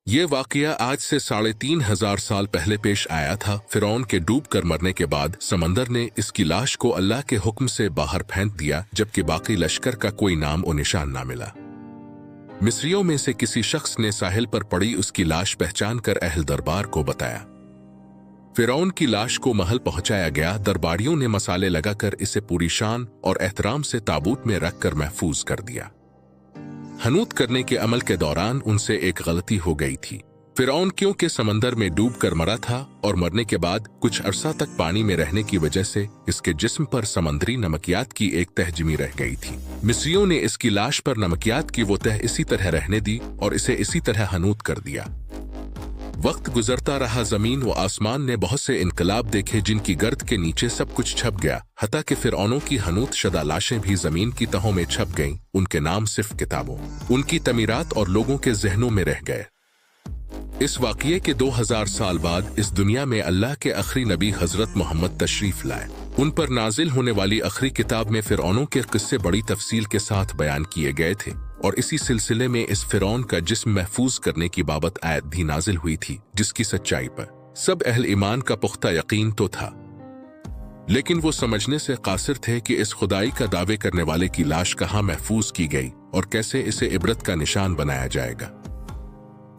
ये वाकया आज से 3500 साल पहले पेश आया था। फिरौन के डूब कर मरने के बाद समंदर ने इसकी लाश को अल्लाह के हुक्म से बाहर फेंक दिया, जबकि बाकी लश्कर का कोई नाम और निशान ना मिला। मिस्रियों में से किसी शख्स ने साहिल पर पड़ी उसकी लाश पहचान कर अहल दरबार को बताया। फिरौन की लाश को महल पहुंचाया गया। दरबारियों ने मसाले लगाकर इसे पूरी शान और एहतराम से ताबूत में रखकर महफूज कर दिया। हनूत करने के अमल के दौरान उनसे एक गलती हो गई थी। फिरौन क्योंकि समंदर में डूब कर मरा था और मरने के बाद कुछ अरसा तक पानी में रहने की वजह से इसके जिस्म पर समंदरी नमकियात की एक तह जमी रह गई थी। मिस्रियों ने इसकी लाश पर नमकियात की वो तह इसी तरह रहने दी और इसे इसी तरह हनूत कर दिया। वक्त गुजरता रहा, जमीन व आसमान ने बहुत से इनकलाब देखे जिनकी गर्द के नीचे सब कुछ छप गया, हत्ता कि फिरौनों की हनूत शुदा लाशें भी जमीन की तहों में छप गईं। उनके नाम सिर्फ किताबों, उनकी तमीरात और लोगों के जहनों में रह गए। इस वाक़ये के 2000 साल बाद इस दुनिया में अल्लाह के आखिरी नबी हजरत मोहम्मद तशरीफ लाए। उन पर नाजिल होने वाली आखिरी किताब में फिरौनों के किस्से बड़ी तफसील के साथ बयान किए गए थे और इसी सिलसिले में इस फिरौन का जिस्म महफूज करने की बाबत आयत भी नाजिल हुई थी, जिसकी सच्चाई पर सब अहल ईमान का पुख्ता यकीन तो था, लेकिन वो समझने से कासिर थे कि इस खुदाई का दावे करने वाले की लाश कहाँ महफूज की गई और कैसे इसे इबरत का निशान बनाया जाएगा।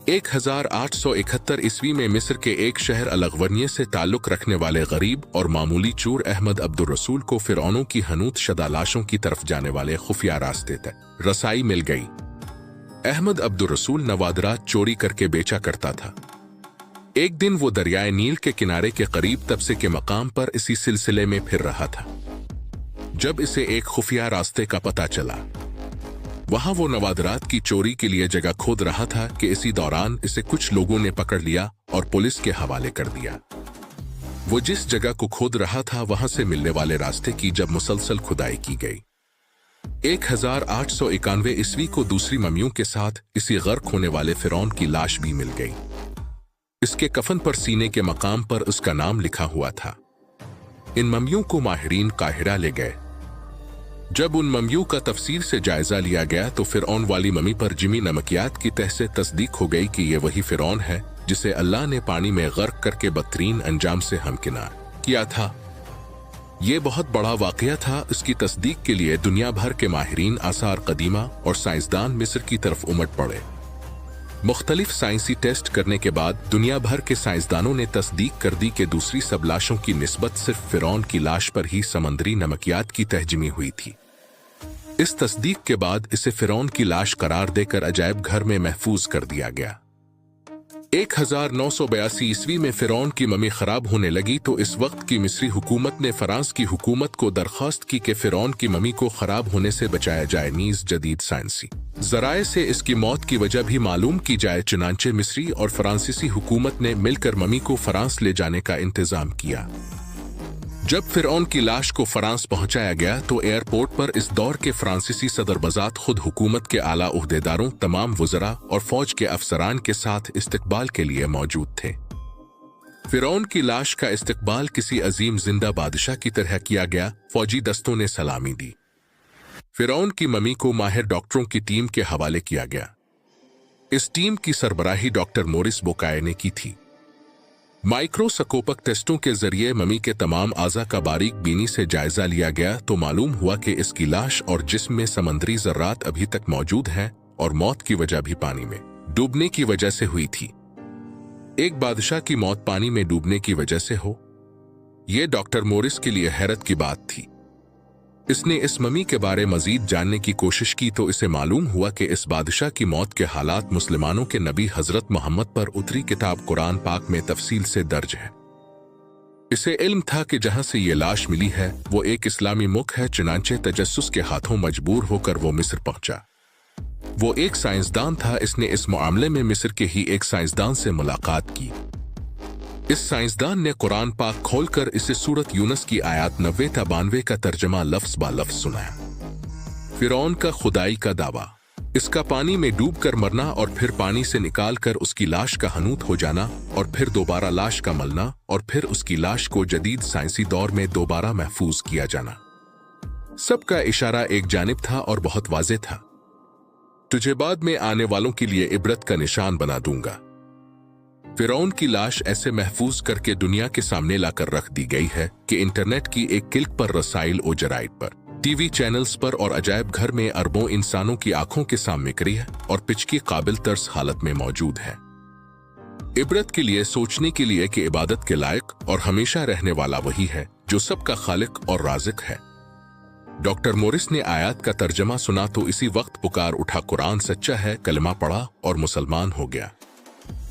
1871 ईस्वी में मिस्र के एक शहर अलगवनिये से ताल्लुक रखने वाले गरीब और मामूली चूर अहमद अब्दुल रसूल को फिरौनों की हनूत शदा लाशों की तरफ जाने वाले खुफिया रास्ते तक रसाई मिल गई। अहमद अब्दुल रसूल नवादरात चोरी करके बेचा करता था। एक दिन वो दरियाए नील के किनारे के करीब तबसे के मकाम पर इसी सिलसिले में फिर रहा था, जब इसे एक खुफिया रास्ते का पता चला। वहां वो नवादरात की चोरी के लिए जगह खोद रहा था कि इसी दौरान इसे कुछ लोगों ने पकड़ लिया और पुलिस के हवाले कर दिया। वो जिस जगह को खोद रहा था वहां से मिलने वाले रास्ते की जब मुसलसल खुदाई की गई, 1891 ईस्वी को दूसरी ममियों के साथ इसी गर्क होने वाले फिरौन की लाश भी मिल गई। इसके कफन पर सीने के मकाम पर उसका नाम लिखा हुआ था। इन ममियों को माहिरीन काहिरा ले गए। जब उन ममियों का तफसील से जायजा लिया गया तो फिरौन वाली ममी पर जिमी नमकियात की तह से तस्दीक हो गई कि ये वही फिरौन है जिसे अल्लाह ने पानी में गर्क करके बदतरीन अंजाम से हमकिनार किया था। ये बहुत बड़ा वाकया था। इसकी तस्दीक के लिए दुनिया भर के माहिरीन, आसार कदीमा और साइंसदान मिस्र की तरफ उमड़ पड़े। मुख्तलिफ साइंसी टेस्ट करने के बाद दुनिया भर के साइंसदानों ने तस्दीक कर दी कि दूसरी सब लाशों की निस्बत सिर्फ फिरौन की लाश पर ही समंदरी नमकियात की तहजमी हुई थी। इस तस्दीक के बाद इसे फिरौन की लाश करार देकर अजायब घर में महफूज कर दिया गया। 1982 ईस्वी में फिरौन की ममी खराब होने लगी तो इस वक्त की मिस्री हुकूमत ने फ्रांस की हुकूमत को दरख्वास्त की कि फिरौन की ममी को खराब होने से बचाया जाए, नीज जदीद साइंसी जराए से इसकी मौत की वजह भी मालूम की जाए। चुनांचे मिस्री और फ्रांसीसी हुकूमत ने मिलकर ममी को फ्रांस ले जाने का इंतजाम किया। जब फिरौन की लाश को फ्रांस पहुंचाया गया तो एयरपोर्ट पर इस दौर के फ्रांसीसी सदर बजात खुद हुकूमत के आला उहदेदारों, तमाम वज़रा और फौज के अफसरान के साथ इस्तकबाल के लिए मौजूद थे। फिरौन की लाश का इस्तकबाल किसी अजीम जिंदा बादशाह की तरह किया गया। फौजी दस्तों ने सलामी दी। फिरौन की ममी को माहिर डॉक्टरों की टीम के हवाले किया गया। इस टीम की सरबराही डॉक्टर मोरिस बोकाये ने की थी। माइक्रोस्कोपक टेस्टों के जरिए ममी के तमाम आज़ा का बारीक बीनी से जायजा लिया गया तो मालूम हुआ कि इसकी लाश और जिस्म में समंदरी जर्रात अभी तक मौजूद हैं और मौत की वजह भी पानी में डूबने की वजह से हुई थी। एक बादशाह की मौत पानी में डूबने की वजह से हो, यह डॉक्टर मोरिस के लिए हैरत की बात थी। इसने इस ममी के बारे मजीद जानने की कोशिश की तो इसे मालूम हुआ कि इस बादशाह की मौत के हालात मुसलमानों के नबी हजरत मोहम्मद पर उतरी किताब कुरान पाक में तफसील से दर्ज है। इसे इल्म था कि जहां से ये लाश मिली है वो एक इस्लामी मुल्क है। चुनांचे तजस्सुस के हाथों मजबूर होकर वो मिस्र पहुंचा। वो एक साइंसदान था। इसने इस मामले में मिस्र के ही एक साइंसदान से मुलाकात की। इस साइंसदान ने कुरान पाक खोलकर इसे सूरत यूनस की आयत 90 ta 92 का तर्जमा लफ्ज बा लफ्ज सुनाया। फिरौन का खुदाई का दावा, इसका पानी में डूब कर मरना और फिर पानी से निकाल कर उसकी लाश का हनूत हो जाना और फिर दोबारा लाश का मलना और फिर उसकी लाश को जदीद साइंसी दौर में दोबारा महफूज किया जाना, सबका इशारा एक जानिब था और बहुत वाज़ेह था। तुझे बाद में आने वालों के लिए इबरत का निशान बना दूंगा। फिरौन की लाश ऐसे महफूज करके दुनिया के सामने लाकर रख दी गई है कि इंटरनेट की एक क्लिक पर रसाइल और जराइद पर, टीवी चैनल्स पर और अजायब घर में अरबों इंसानों की आंखों के सामने करी है और पिचकी काबिल तर्स हालत में मौजूद है। इबरत के लिए, सोचने के लिए कि इबादत के लायक और हमेशा रहने वाला वही है जो सबका खालिक और राज़िक है। डॉक्टर मोरिस ने आयत का तर्जमा सुना तो इसी वक्त पुकार उठा, कुरान सच्चा है, कलमा पढ़ा और मुसलमान हो गया।